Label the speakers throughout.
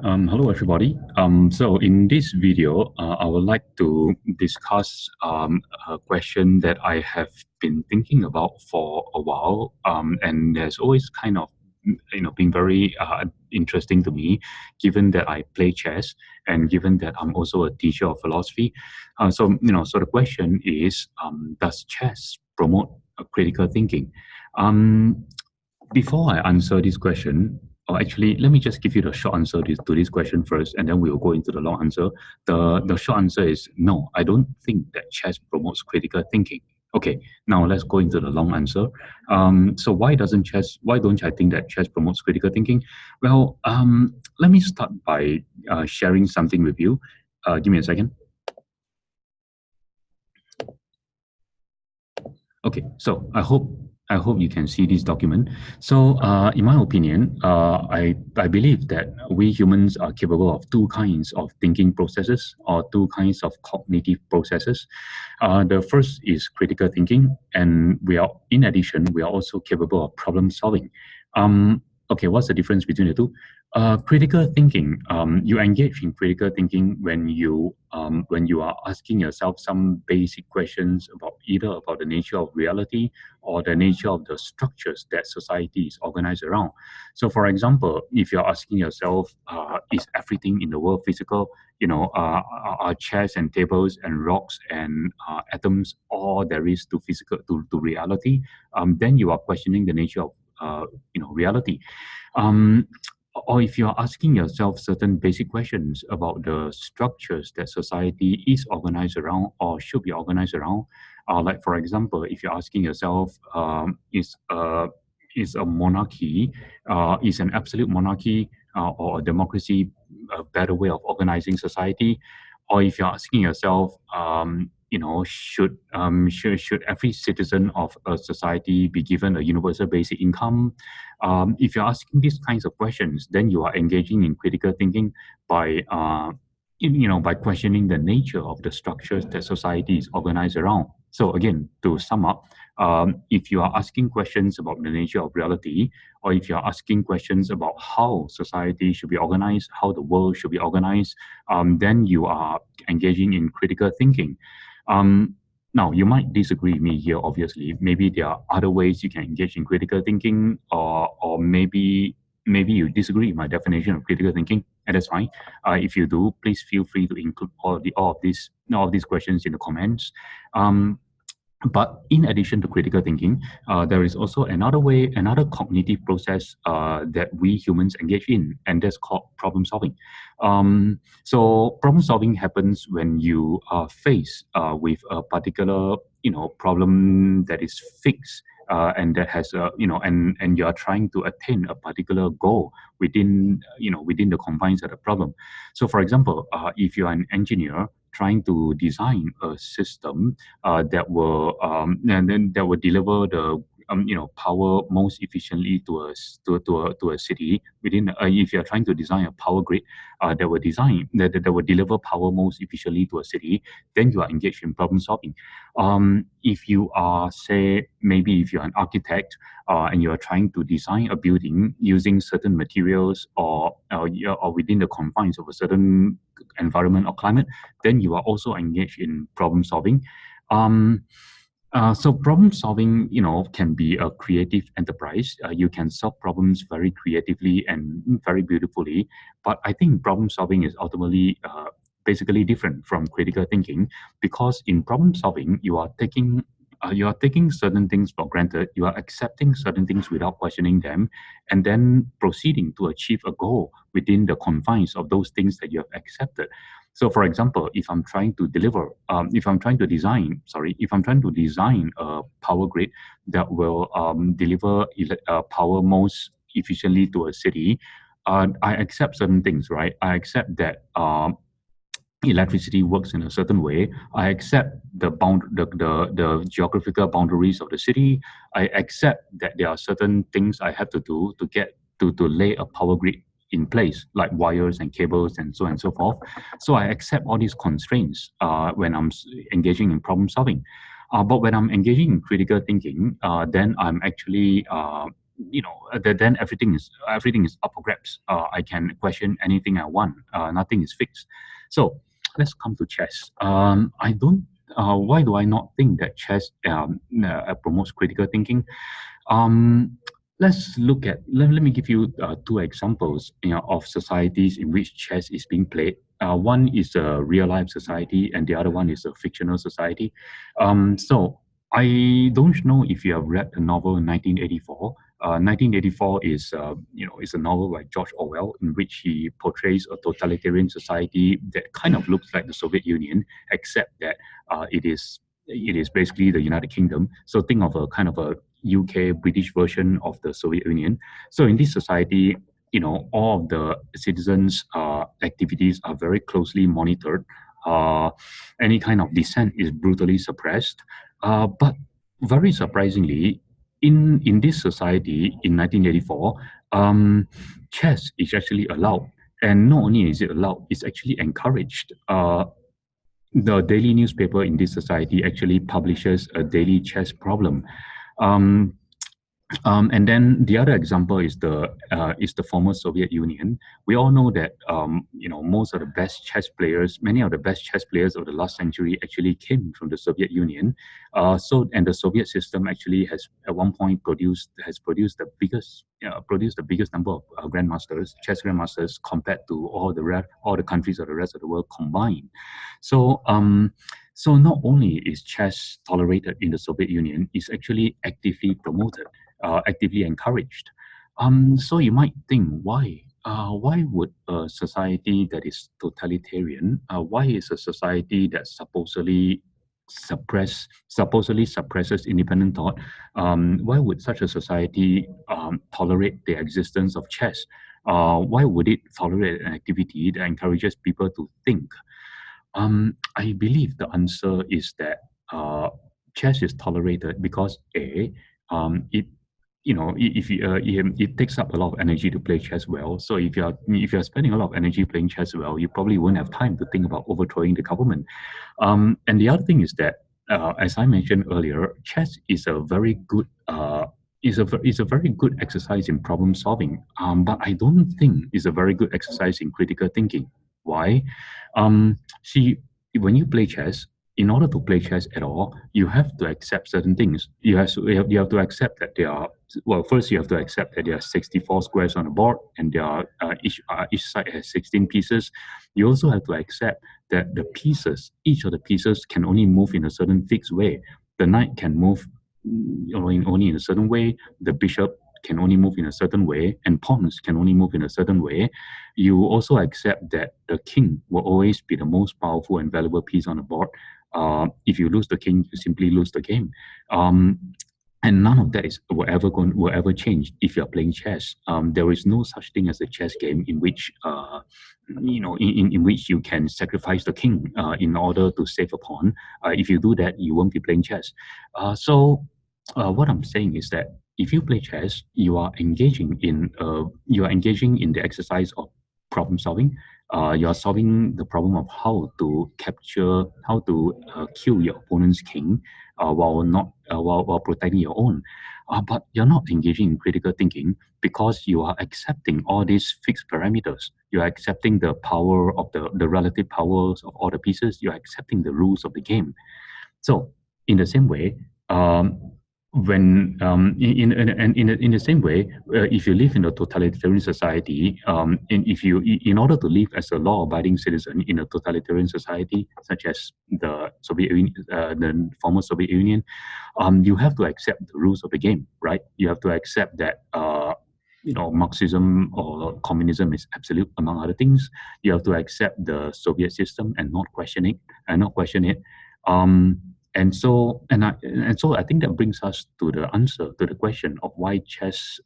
Speaker 1: Hello, everybody. So in this video, I would like to discuss a question that I have been thinking about for a while, and there's always kind of been very interesting to me, given that I play chess and given that I'm also a teacher of philosophy. So the question is, does chess promote critical thinking? Um, Before I answer this question, or actually, let me just give you the short answer to this question first, and then we will go into the long answer. The short answer is no, I don't think that chess promotes critical thinking. Okay, now let's go into the long answer. So why don't I think that chess promotes critical thinking? Well, let me start by sharing something with you. Give me a second. Okay, so I hope you can see this document. So, in my opinion, I believe that we humans are capable of two kinds of thinking processes or two kinds of cognitive processes. The first is critical thinking, and in addition, we are also capable of problem solving. Okay, what's the difference between the two? Critical thinking. You engage in critical thinking when you are asking yourself some basic questions about either about the nature of reality or the nature of the structures that society is organized around. So, for example, if you're asking yourself, is everything in the world physical? Are chairs and tables and rocks and atoms all there is to physical to reality? Then you are questioning the nature of reality. Um, or if you're asking yourself certain basic questions about the structures that society is organized around or should be organized around, like for example, if you're asking yourself, is a monarchy, is an absolute monarchy or a democracy a better way of organizing society? Or if you're asking yourself, should every citizen of a society be given a universal basic income? If you're asking these kinds of questions, then you are engaging in critical thinking by by questioning the nature of the structures that society is organized around. So again, to sum up, if you are asking questions about the nature of reality, or if you are asking questions about how society should be organized, how the world should be organized, then you are engaging in critical thinking. Um, Now, you might disagree with me here, obviously. Maybe there are other ways you can engage in critical thinking, or maybe you disagree with my definition of critical thinking, and that's fine. If you do, please feel free to include all of these questions in the comments. Um, but in addition to critical thinking, there is also another cognitive process that we humans engage in, and that's called problem solving. So problem solving happens when you are faced with a particular, problem that is fixed. And that has and you are trying to attain a particular goal within the confines of the problem. So, for example, if you are an engineer trying to design a system and then that will deliver the power most efficiently to a city within. If you're trying to design a power grid that will deliver power most efficiently to a city, then you are engaged in problem solving. If you are, say, maybe if you're an architect and you are trying to design a building using certain materials or within the confines of a certain environment or climate, then you are also engaged in problem solving. Um, so problem solving, can be a creative enterprise. You can solve problems very creatively and very beautifully. But I think problem solving is ultimately basically different from critical thinking, because in problem solving, you are taking certain things for granted. You are accepting certain things without questioning them, and then proceeding to achieve a goal within the confines of those things that you have accepted. So, for example, if I'm trying to design, a power grid that will deliver power most efficiently to a city, I accept certain things, right? I accept that electricity works in a certain way. I accept the geographical boundaries of the city. I accept that there are certain things I have to do to lay a power grid in place, like wires and cables and so on and so forth. So I accept all these constraints when I'm engaging in problem solving. But when I'm engaging in critical thinking, then I'm actually then everything is up for grabs. I can question anything I want. Nothing is fixed. So let's come to chess. I don't. Why do I not think that chess promotes critical thinking? Um, let's look at. Let me give you two examples, of societies in which chess is being played. One is a real life society, and the other one is a fictional society. So I don't know if you have read the novel 1984. 1984 is a novel by George Orwell in which he portrays a totalitarian society that kind of looks like the Soviet Union, except that it is basically the United Kingdom. So think of a kind of a UK British version of the Soviet Union. So in this society, all of the citizens' activities are very closely monitored. Uh, any kind of dissent is brutally suppressed. But very surprisingly, in this society in 1984, chess is actually allowed, and not only is it allowed, it's actually encouraged. The daily newspaper in this society actually publishes a daily chess problem. Um, and then the other example is the former Soviet Union. We all know that most of the best chess players, many of the best chess players of the last century actually came from the Soviet Union. And the Soviet system actually has at one point produced the biggest number of chess grandmasters compared to all the countries of the rest of the world combined. So so not only is chess tolerated in the Soviet Union, it's actually actively promoted, actively encouraged. So you might think, why? Why would a society that is totalitarian, why is a society that supposedly suppresses independent thought, why would such a society tolerate the existence of chess? Why would it tolerate an activity that encourages people to think? I believe the answer is that chess is tolerated because it it takes up a lot of energy to play chess well. So if you're spending a lot of energy playing chess well, you probably won't have time to think about overthrowing the government. And the other thing is that, as I mentioned earlier, chess is a very good is a very good exercise in problem solving. But I don't think it's a very good exercise in critical thinking. Why? See, when you play chess, in order to play chess at all, you have to accept certain things. You have to accept that there are, well, first you have to accept that there are 64 squares on the board, and there are each side has 16 pieces. You also have to accept that each of the pieces can only move in a certain fixed way. The knight can move only in a certain way. The bishop can only move in a certain way, and pawns can only move in a certain way. You also accept that the king will always be the most powerful and valuable piece on the board. If you lose the king, you simply lose the game. And none of that will ever change if you're playing chess. There is no such thing as a chess game in which in which you can sacrifice the king in order to save a pawn. If you do that, you won't be playing chess. What I'm saying is that if you play chess, you are engaging in the exercise of problem solving. You are solving the problem of how to kill your opponent's king while protecting your own. But you're not engaging in critical thinking because you are accepting all these fixed parameters. You are accepting the power of the relative powers of all the pieces. You are accepting the rules of the game. So in the same way, when in the same way, if you live in a totalitarian society, in order to live as a law-abiding citizen in a totalitarian society such as the the former Soviet Union, you have to accept the rules of the game, right? You have to accept that Marxism or communism is absolute, among other things. You have to accept the Soviet system and not question it. So I think that brings us to the answer to the question of why chess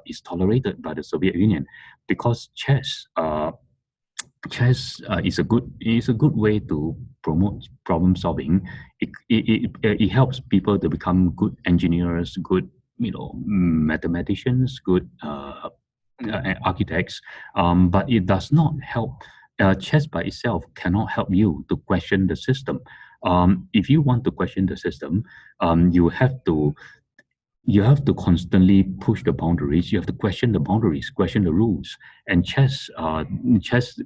Speaker 1: is tolerated by the Soviet Union, because chess is a good way to promote problem solving. It helps people to become good engineers, good mathematicians, good architects. But it does not help. Chess by itself cannot help you to question the system. If you want to question the system, you have to you have to constantly push the boundaries. You have to question the boundaries, question the rules. And chess,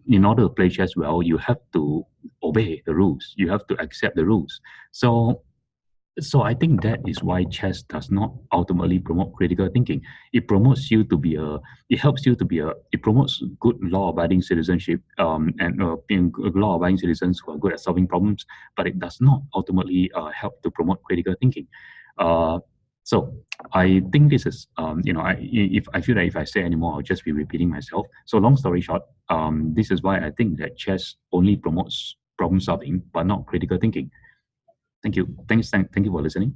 Speaker 1: in order to play chess well, you have to obey the rules. You have to accept the rules. So I think that is why chess does not ultimately promote critical thinking. It promotes you to be a. It helps you to be a. It promotes good law-abiding citizenship, and being law-abiding citizens who are good at solving problems. But it does not ultimately help to promote critical thinking. Uh, so I think this is, if I feel that if I say anymore, I'll just be repeating myself. So long story short, this is why I think that chess only promotes problem solving, but not critical thinking. Thank you. Thank you for listening.